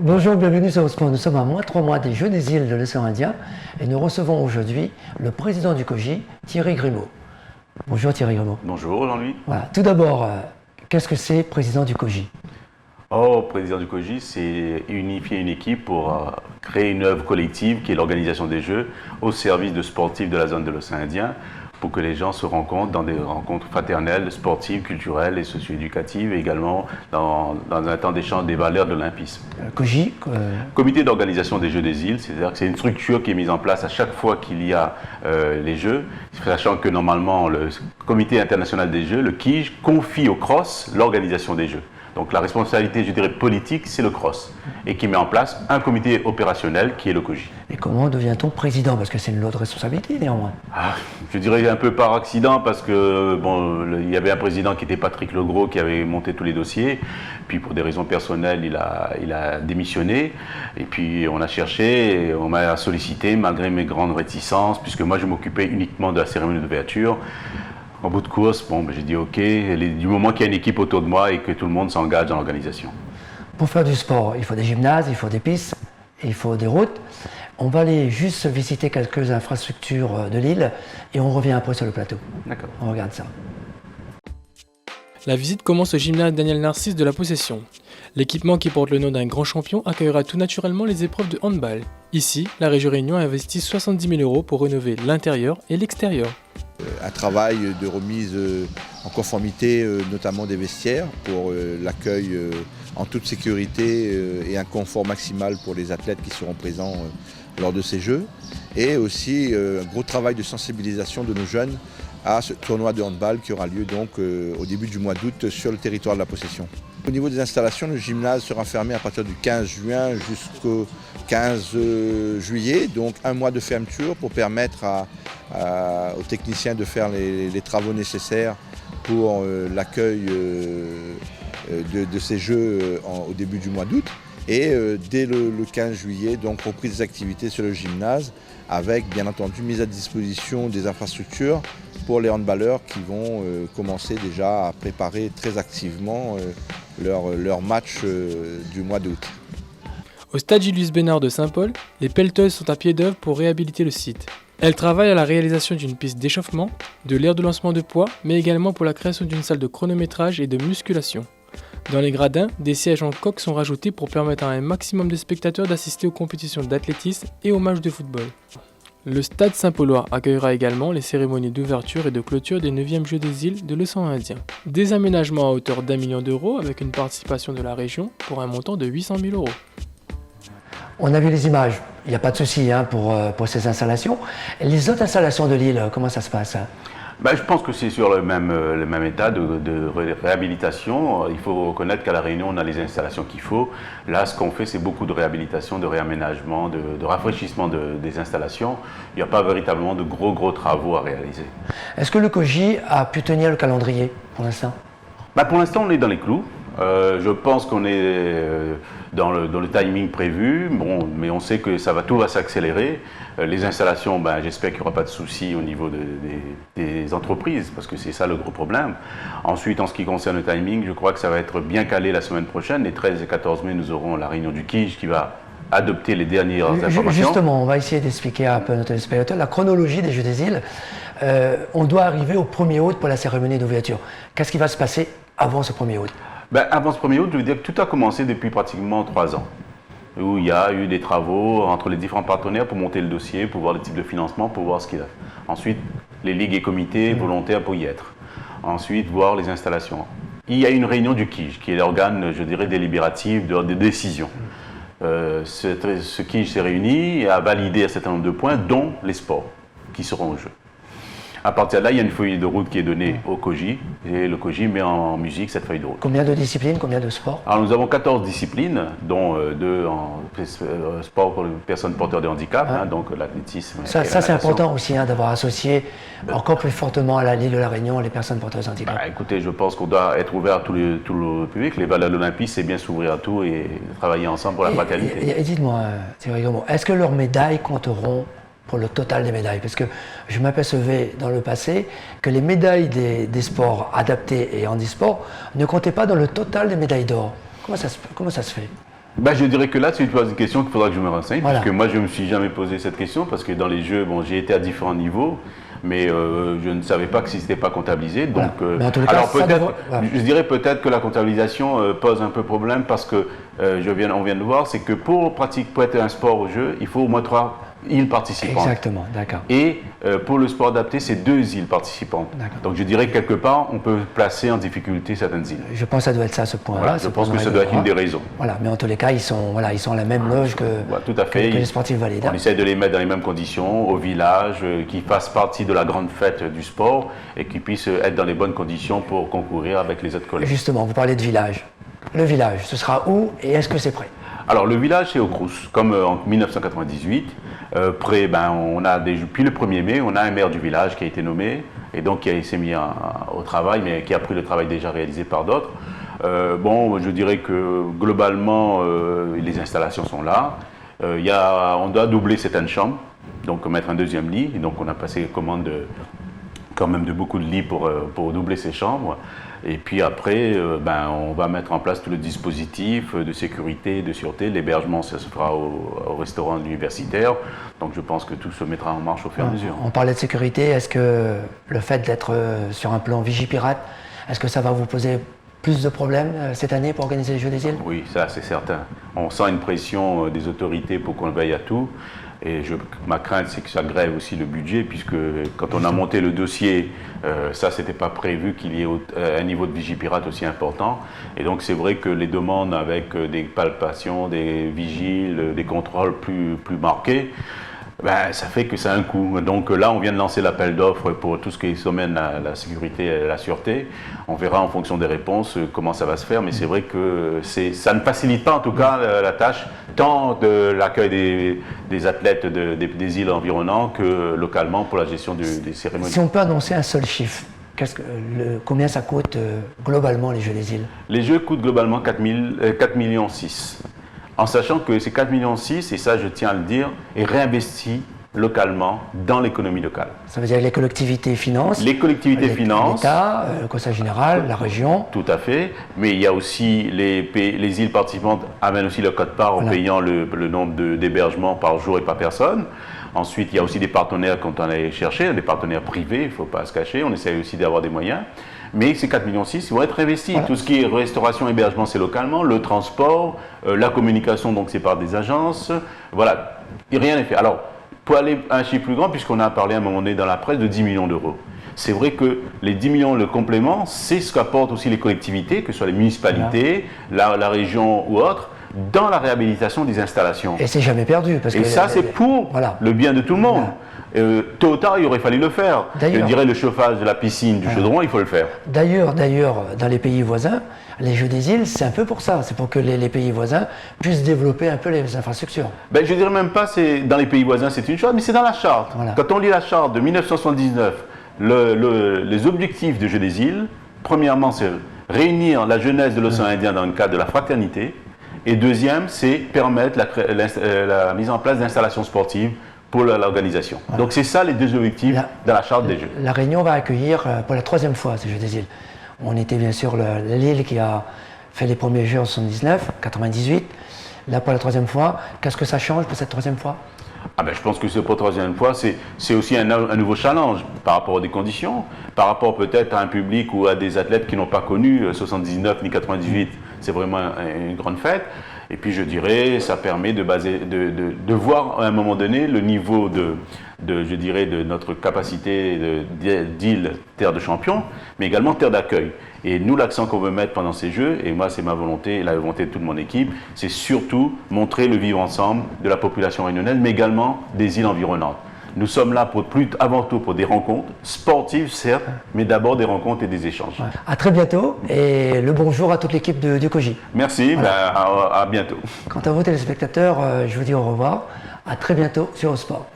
Bonjour, bienvenue sur Sport. Nous sommes à moins 3 mois des Jeux des îles de l'océan Indien et nous recevons aujourd'hui le président du COJI, Thierry Grimaud. Bonjour Thierry Grimaud. Bonjour Jean-Louis. Voilà. Tout d'abord, qu'est-ce que c'est président du COJI? Président du COJI, c'est unifier une équipe pour créer une œuvre collective qui est l'organisation des Jeux au service de sportifs de la zone de l'océan Indien, pour que les gens se rencontrent dans des rencontres fraternelles, sportives, culturelles et socio-éducatives, et également dans un temps d'échange des valeurs de l'olympisme. COJI Comité d'organisation des Jeux des îles, c'est-à-dire que c'est une structure qui est mise en place à chaque fois qu'il y a les Jeux, sachant que normalement le Comité international des Jeux, le CIJ, confie au CROSS l'organisation des Jeux. Donc la responsabilité, je dirais, politique, c'est le CROSS, et qui met en place un comité opérationnel qui est le COJI. Et comment devient-on président? Parce que c'est une lourde responsabilité néanmoins. Je dirais un peu par accident, parce que il y avait un président qui était Patrick Legros, qui avait monté tous les dossiers, puis pour des raisons personnelles, il a démissionné, et puis on a cherché, et on m'a sollicité, malgré mes grandes réticences, puisque moi je m'occupais uniquement de la cérémonie d'ouverture. En bout de course, j'ai dit OK, du moment qu'il y a une équipe autour de moi et que tout le monde s'engage dans l'organisation. Pour faire du sport, il faut des gymnases, il faut des pistes, il faut des routes. On va aller juste visiter quelques infrastructures de l'île et on revient après sur le plateau. D'accord. On regarde ça. La visite commence au gymnase Daniel Narcisse de la Possession. L'équipement qui porte le nom d'un grand champion accueillera tout naturellement les épreuves de handball. Ici, la région Réunion a investi 70 000 € pour rénover l'intérieur et l'extérieur. Un travail de remise en conformité, notamment des vestiaires, pour l'accueil en toute sécurité et un confort maximal pour les athlètes qui seront présents lors de ces Jeux. Et aussi un gros travail de sensibilisation de nos jeunes à ce tournoi de handball qui aura lieu donc au début du mois d'août sur le territoire de la Possession. Au niveau des installations, le gymnase sera fermé à partir du 15 juin jusqu'au 15 juillet, donc un mois de fermeture pour permettre aux techniciens de faire les travaux nécessaires pour l'accueil de ces Jeux au début du mois d'août. Et dès le 15 juillet, donc reprise des activités sur le gymnase avec bien entendu mise à disposition des infrastructures pour les handballeurs qui vont commencer déjà à préparer très activement leur match du mois d'août. Au stade Julius Bénard de Saint-Paul, les pelleteuses sont à pied d'œuvre pour réhabiliter le site. Elles travaillent à la réalisation d'une piste d'échauffement, de l'aire de lancement de poids, mais également pour la création d'une salle de chronométrage et de musculation. Dans les gradins, des sièges en coque sont rajoutés pour permettre à un maximum de spectateurs d'assister aux compétitions d'athlétisme et aux matchs de football. Le stade Saint-Paulois accueillera également les cérémonies d'ouverture et de clôture des 9e Jeux des îles de l'océan Indien. Des aménagements à hauteur d'1 million d'euros avec une participation de la région pour un montant de 800 000 €. On a vu les images, il n'y a pas de souci pour ces installations. Et les autres installations de l'île, comment ça se passe? Je pense que c'est sur le même état de réhabilitation. Il faut reconnaître qu'à La Réunion, on a les installations qu'il faut. Là, ce qu'on fait, c'est beaucoup de réhabilitation, de réaménagement, de rafraîchissement des installations. Il n'y a pas véritablement de gros travaux à réaliser. Est-ce que le COJI a pu tenir le calendrier pour l'instant? Pour l'instant, on est dans les clous. Je pense qu'on est dans le timing prévu, mais on sait que tout va s'accélérer. Les installations, j'espère qu'il n'y aura pas de soucis au niveau des entreprises, parce que c'est ça le gros problème. Ensuite, en ce qui concerne le timing, je crois que ça va être bien calé la semaine prochaine. Les 13 et 14 mai, nous aurons la réunion du CIJ qui va adopter les dernières informations. Justement, on va essayer d'expliquer un peu à nos téléspectateurs la chronologie des Jeux des îles. On doit arriver au 1er août pour la cérémonie d'ouverture. Qu'est-ce qui va se passer avant ce 1er août? Avant ce 1er août, je veux dire que tout a commencé depuis pratiquement 3 ans, où il y a eu des travaux entre les différents partenaires pour monter le dossier, pour voir le type de financement, pour voir ce qu'il y a. Ensuite, les ligues et comités volontaires pour y être. Ensuite, voir les installations. Il y a une réunion du CIJ, qui est l'organe, je dirais, délibératif de décision. Ce CIJ s'est réuni et a validé un certain nombre de points, dont les sports qui seront au jeu. À partir de là, il y a une feuille de route qui est donnée au COJI, et le COJI met en musique cette feuille de route. Combien de disciplines, combien de sports? Alors nous avons 14 disciplines, dont 2 en sport pour les personnes porteurs de handicap, donc l'athlétisme. Ça c'est important aussi d'avoir associé encore plus fortement à l'île de la Réunion les personnes porteuses de handicap. Écoutez, je pense qu'on doit être ouvert à tout le public. Les valeurs de l'Olympisme, c'est bien s'ouvrir à tout et travailler ensemble pour la fraternité. Et dites-moi, Thierry Grimaud, est-ce que leurs médailles compteront pour le total des médailles? Parce que je m'apercevais dans le passé que les médailles des sports adaptés et handisport ne comptaient pas dans le total des médailles d'or. Comment ça se fait? Je dirais que là, tu poses une question qu'il faudra que je me renseigne, Voilà. parce que moi, je ne me suis jamais posé cette question, parce que dans les jeux, j'ai été à différents niveaux, mais je ne savais pas que si ce n'était pas comptabilisé. Voilà. Donc, Mais en tous les cas, alors ça peut-être, devrait- voilà. je dirais peut-être que la comptabilisation pose un peu problème, parce que on vient de voir, c'est que pour être un sport au jeu, il faut au moins 3 îles participantes. Exactement, d'accord. Et pour le sport adapté, c'est 2 îles participantes. D'accord. Donc je dirais que quelque part, on peut placer en difficulté certaines îles. Je pense que ça doit être ça, ce point-là. Voilà, je pense que ça doit être une des raisons. Voilà, mais en tous les cas, ils sont à la même loge que, Voilà, tout à fait. que les sportifs valides. On essaie de les mettre dans les mêmes conditions, au village, qui fassent partie de la grande fête du sport et qui puissent être dans les bonnes conditions pour concourir avec les autres collègues. Justement, vous parlez de village. Le village, ce sera où et est-ce que c'est prêt? Alors le village c'est au Crous, comme en 1998. Puis le 1er mai, on a un maire du village qui a été nommé et donc qui s'est mis au travail, mais qui a pris le travail déjà réalisé par d'autres. Je dirais que globalement, les installations sont là. On doit doubler certaines chambres, donc mettre un 2e lit. Et donc on a passé commande quand même de beaucoup de lits pour doubler ces chambres. Et puis après, on va mettre en place tout le dispositif de sécurité, de sûreté. L'hébergement, ça se fera au restaurant universitaire. Donc je pense que tout se mettra en marche au fur et à mesure. On parlait de sécurité. Est-ce que le fait d'être sur un plan Vigipirate, est-ce que ça va vous poser plus de problèmes cette année pour organiser les Jeux des îles? Oui, ça c'est certain. On sent une pression des autorités pour qu'on veille à tout. Et ma crainte, c'est que ça grève aussi le budget, puisque quand on a monté le dossier, ça, c'était pas prévu qu'il y ait un niveau de Vigipirate aussi important. Et donc, c'est vrai que les demandes avec des palpations, des vigiles, des contrôles plus marqués, ça fait que ça a un coût. Donc là, on vient de lancer l'appel d'offres pour tout ce qui domaine la sécurité et la sûreté. On verra en fonction des réponses comment ça va se faire, mais c'est vrai que ça ne facilite pas en tout cas la tâche, tant de l'accueil des athlètes des îles environnantes que localement pour la gestion des cérémonies. Si on peut annoncer un seul chiffre, combien ça coûte globalement les Jeux des îles? Les Jeux coûtent globalement 4,6 millions. En sachant que ces 4,6 millions, et ça je tiens à le dire, est réinvesti localement dans l'économie locale. Ça veut dire que les collectivités financent. Les collectivités financent. L'État, le Conseil général, la région. Tout à fait. Mais il y a aussi les îles participantes amènent aussi leur quote-part en payant le nombre d'hébergements par jour et par personne. Ensuite, il y a aussi des partenaires qu'on allait chercher, des partenaires privés, il ne faut pas se cacher. On essaie aussi d'avoir des moyens. Mais ces 4,6 millions ils vont être investis. Voilà. Tout ce qui est restauration, hébergement, c'est localement. Le transport, la communication, donc c'est par des agences. Voilà, et rien n'est fait. Alors, pour aller à un chiffre plus grand, puisqu'on a parlé à un moment donné dans la presse de 10 millions d'euros. C'est vrai que les 10 millions, le complément, c'est ce qu'apportent aussi les collectivités, que ce soit les municipalités, la région ou autres, dans la réhabilitation des installations. Et c'est jamais perdu. Ça, c'est pour le bien de tout le monde. Voilà. Tôt ou tard, il aurait fallu le faire. Je dirais le chauffage de la piscine, du chaudron, il faut le faire. D'ailleurs, dans les pays voisins, les Jeux des îles, c'est un peu pour ça. C'est pour que les pays voisins puissent développer un peu les infrastructures. Je dirais même pas dans les pays voisins, c'est une chose, mais c'est dans la charte. Voilà. Quand on lit la charte de 1979, les objectifs des Jeux des îles, premièrement, c'est réunir la jeunesse de l'océan Indien dans le cadre de la fraternité. Et deuxième, c'est permettre la mise en place d'installations sportives pour l'organisation. Voilà. Donc c'est ça les deux objectifs dans la charte des Jeux. La Réunion va accueillir pour la 3e fois ces Jeux des îles. On était bien sûr l'île qui a fait les premiers Jeux en 79, 98. Là pour la 3e fois, qu'est-ce que ça change pour cette 3e fois? Je pense que c'est pour la 3e fois, c'est aussi un nouveau challenge par rapport à des conditions, par rapport peut-être à un public ou à des athlètes qui n'ont pas connu 79 ni 98. C'est vraiment une grande fête. Et puis je dirais, ça permet de voir à un moment donné le niveau de notre capacité d'île, terre de champion, mais également terre d'accueil. Et nous, l'accent qu'on veut mettre pendant ces Jeux, et moi c'est ma volonté, et la volonté de toute mon équipe, c'est surtout montrer le vivre ensemble de la population réunionnaise, mais également des îles environnantes. Nous sommes là avant tout pour des rencontres sportives, certes, mais d'abord des rencontres et des échanges. Ouais. À très bientôt et le bonjour à toute l'équipe du COJI. Merci, voilà. À bientôt. Quant à vous téléspectateurs, je vous dis au revoir. À très bientôt sur Eurosport.